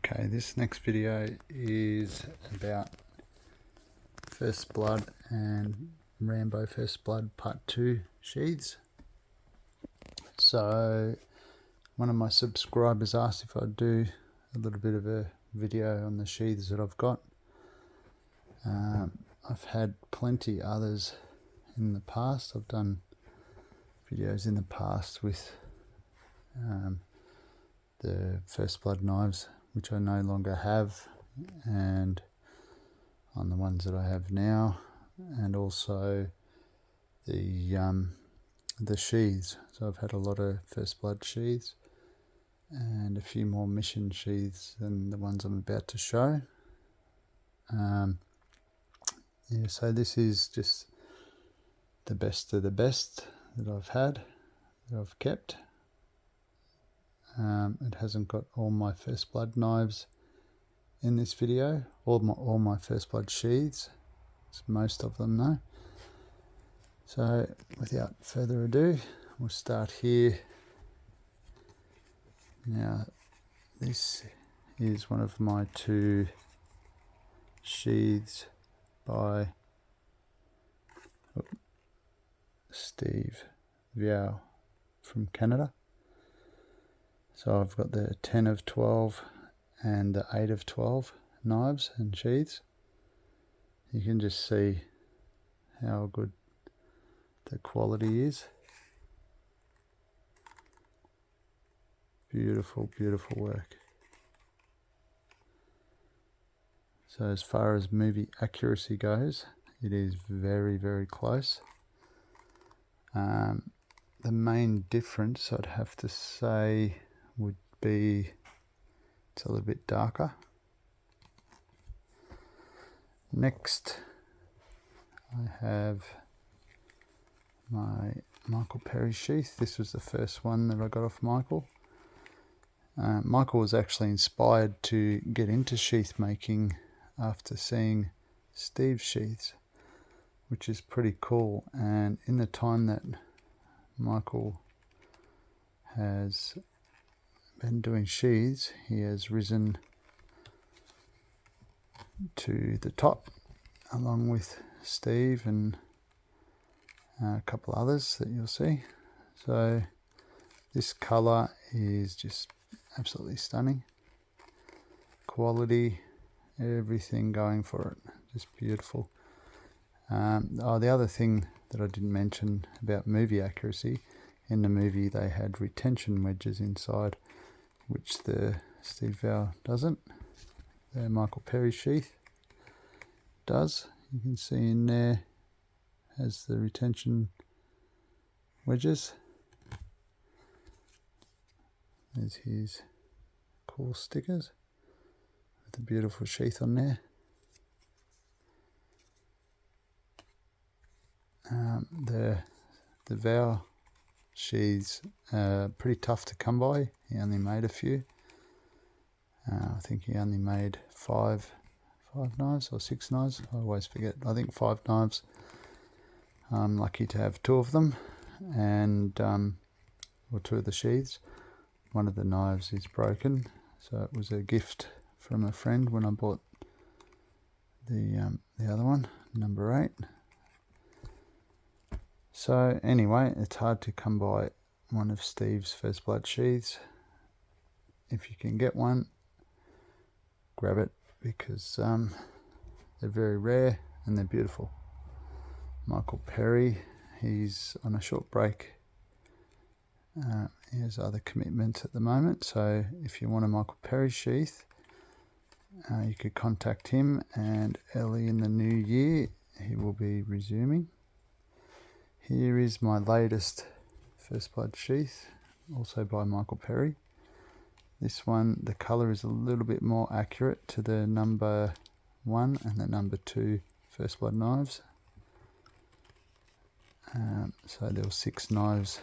Okay, this next video is about First Blood and Rambo First Blood Part 2 sheaths. So one of my subscribers asked if I'd do a little bit of a video on the sheaths that I've got. I've had plenty others in the past. I've done videos in the past with the First Blood knives, which I no longer have, and on the ones that I have now, and also the sheaths. So I've had a lot of First Blood sheaths and a few more mission sheaths than the ones I'm about to show. Yeah, so this is just the best of the best that I've had, that I've kept. It hasn't got all my First Blood knives in this video, all my First Blood sheaths. It's most of them though. So without further ado, we'll start here. Now this is one of my two sheaths by Steve Viau from Canada. So I've got the 10 of 12 and the 8 of 12 knives and sheaths. You can just see how good the quality is. Beautiful, beautiful work. So as far as movie accuracy goes, it is very, very close. The main difference I'd have to say would be it's a little bit darker. Next, I have my Michael Perry sheath. This was the first one that I got off Michael. Michael was actually inspired to get into sheath making after seeing Steve's sheaths, which is pretty cool. And in the time that Michael has been doing sheaths, he has risen to the top along with Steve and a couple others that you'll see. So this color is just absolutely stunning. Quality, everything going for it, just beautiful. The other thing that I didn't mention about movie accuracy, in the movie they had retention wedges inside, which the Steve Viau doesn't. The Michael Perry sheath does. You can see in there has the retention wedges. There's his cool stickers with a beautiful sheath on there. The Viau sheaths are pretty tough to come by. He only made a few. I think he only made five knives or 6 knives. I always forget. I think 5 knives. I'm lucky to have 2 of them, and or 2 of the sheaths. One of the knives is broken, so it was a gift from a friend when I bought the other one, number 8. So anyway, it's hard to come by one of Steve's First Blood sheaths. If you can get one, grab it, because they're very rare and they're beautiful. Michael Perry, he's on a short break. He has other commitments at the moment, so if you want a Michael Perry sheath, you could contact him, and early in the new year he will be resuming. Here is my latest First Blood sheath, also by Michael Perry. This one, the colour is a little bit more accurate to the number 1 and the number 2 First Blood knives. So there were 6 knives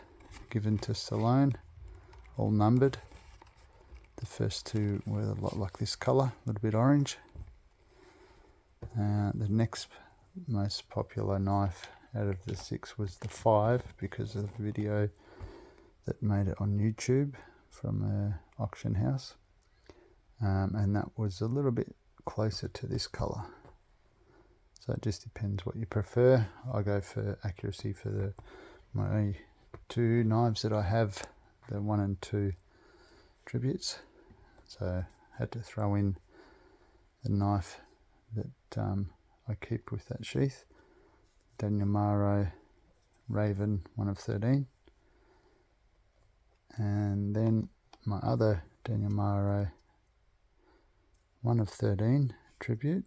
given to Stallone, all numbered. The first 2 were a lot like this colour, a little bit orange. The next most popular knife out of the 6 was the 5, because of the video that made it on YouTube from an auction house. and that was a little bit closer to this colour. So it just depends what you prefer. I go for accuracy for my two knives that I have, the 1 and 2 tributes. So I had to throw in the knife that I keep with that sheath, Daniel Maro Raven 1 of 13, and then my other Daniel Maro 1 of 13 tribute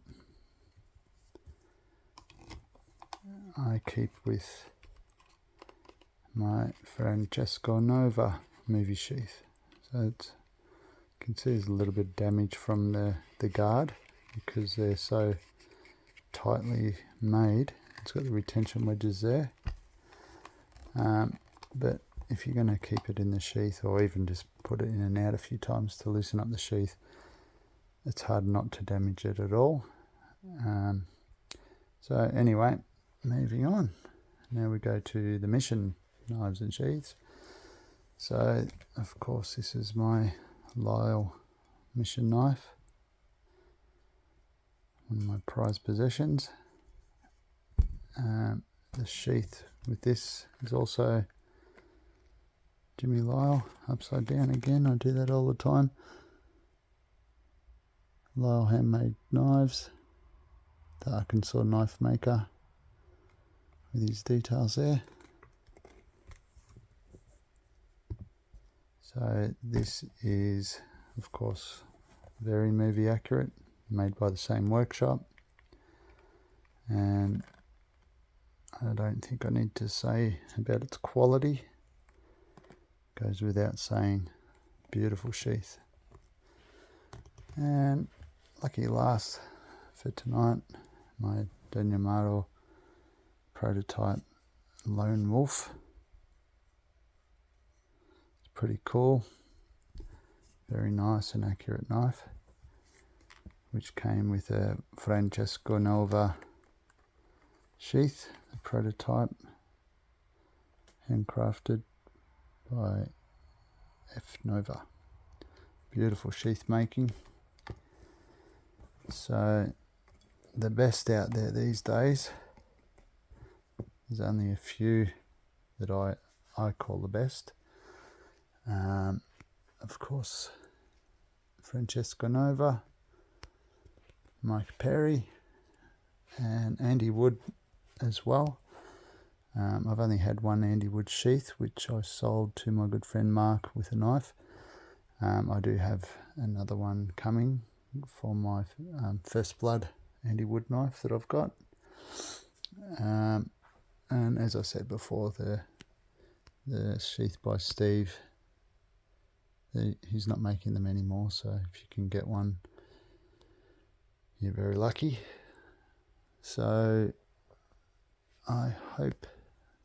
I keep with my Francesco Nova movie sheath. So it's, you can see there's a little bit of damage from the guard because they're so tightly made. It's got the retention wedges there, but if you're going to keep it in the sheath, or even just put it in and out a few times to loosen up the sheath, it's hard not to damage it at all. So anyway, moving on. Now we go to the mission knives and sheaths. So of course this is my Lyle mission knife, one of my prized possessions. The sheath with this is also Jimmy Lyle, upside down again. I do that all the time. Lyle handmade knives, the Arkansas knife maker, with his details there. So this is of course very movie accurate, made by the same workshop, and I don't think I need to say about its quality. Goes without saying, beautiful sheath. And lucky last for tonight, my Daniel Maro prototype Lone Wolf. It's pretty cool, very nice and accurate knife, which came with a Francesco Nova sheath, a prototype handcrafted by F Nova. Beautiful sheath making. So the best out there these days, there's only a few that I call the best. Of course, Francesco Nova, Mike Perry, and Andy Wood as well. I've only had one Andy Wood sheath, which I sold to my good friend Mark with a knife. I do have another one coming for my First Blood Andy Wood knife that I've got. And as I said before, the sheath by Steve, he's not making them anymore, so if you can get one, you're very lucky. So I hope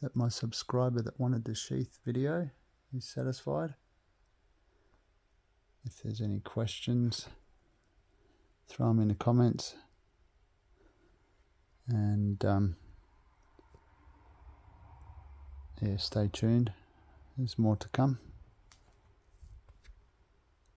that my subscriber that wanted the sheath video is satisfied. If there's any questions, throw them in the comments, and yeah, stay tuned, there's more to come.